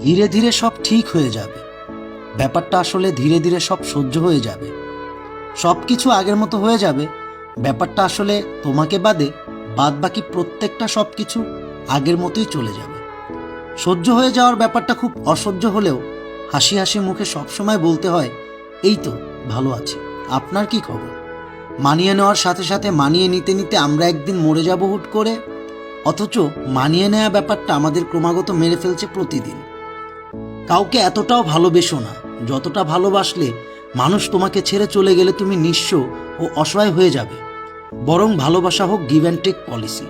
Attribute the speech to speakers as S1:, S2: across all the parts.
S1: ধীরে ধীরে সব ঠিক হয়ে যাবে। ব্যাপারটা আসলে ধীরে ধীরে সব সহ্য হয়ে যাবে, সব কিছু আগের মতো হয়ে যাবে। ব্যাপারটা আসলে তোমাকে বাদে বাদ বাকি প্রত্যেকটা সব কিছু আগের মতোই চলে যাবে। সহ্য হয়ে যাওয়ার ব্যাপারটা খুব অসহ্য হলেও হাসি হাসি মুখে সবসময় বলতে হয়, এই তো ভালো আছি, আপনার কি খবর? মানিয়ে নেওয়ার সাথে সাথে মানিয়ে নিতে নিতে আমরা একদিন মরে যাব হুট করে। অথচ মানিয়ে নেওয়া ব্যাপারটা আমাদের ক্রমাগত মেরে ফেলছে প্রতিদিন। কাউকে এতটাও ভালোবেসো না যতটা ভালোবাসলে মানুষ তোমাকে ছেড়ে চলে গেলে তুমি নিঃস্ব ও অসহায় হয়ে যাবে। বরং ভালোবাসা হোক গিভ অ্যান্ড টেক পলিসি।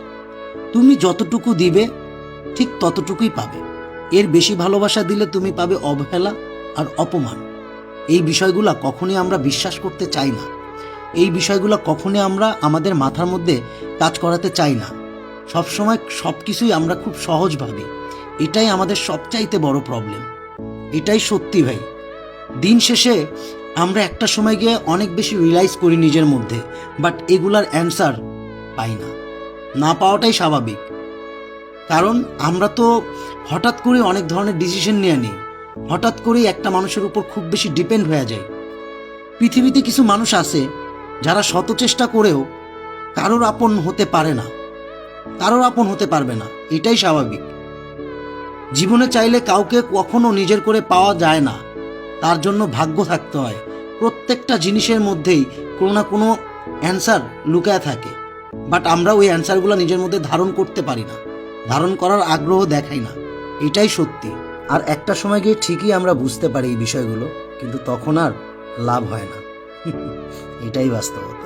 S1: তুমি যতটুকু দিবে ঠিক ততটুকুই পাবে। এর বেশি ভালোবাসা দিলে তুমি পাবে অবহেলা আর অপমান। এই বিষয়গুলো কখনই আমরা বিশ্বাস করতে চাই না। এই বিষয়গুলো কখনই আমরা আমাদের মাথার মধ্যে কাজ করাতে চাই না। সবসময় সব কিছুই আমরা খুব সহজ ভাবি। এটাই আমাদের সবচাইতে বড় প্রবলেম। এটাই সত্যি ভাই। দিন শেষে আমরা একটা সময় গিয়ে অনেক বেশি রিয়েলাইজ করি নিজের মধ্যে, বাট এগুলার অ্যান্সার পাই না। না পাওয়াটাই স্বাভাবিক, কারণ আমরা তো হঠাৎ করে অনেক ধরনের ডিসিশন নিয়ে নিই। হঠাৎ করেই একটা মানুষের উপর খুব বেশি ডিপেন্ড হয়ে যায়। পৃথিবীতে কিছু মানুষ আছে যারা শত চেষ্টা করেও কারোর আপন হতে পারে না, কারোর আপন হতে পারবে না। এটাই স্বাভাবিক। জীবনে চাইলে কাউকে কখনো নিজের করে পাওয়া যায় না, তার জন্য ভাগ্য থাকতে হয়। প্রত্যেকটা জিনিসের মধ্যেই কোনো না কোনো অ্যান্সার লুকায় থাকে, বাট আমরা ওই অ্যান্সারগুলো নিজের মধ্যে ধারণ করতে পারি না, ধারণ করার আগ্রহ দেখাই না। এটাই সত্যি। আর একটা সময় গিয়ে ঠিকই আমরা বুঝতে পারি এই বিষয়গুলো, কিন্তু তখন আর লাভ হয় না। এটাই বাস্তবতা।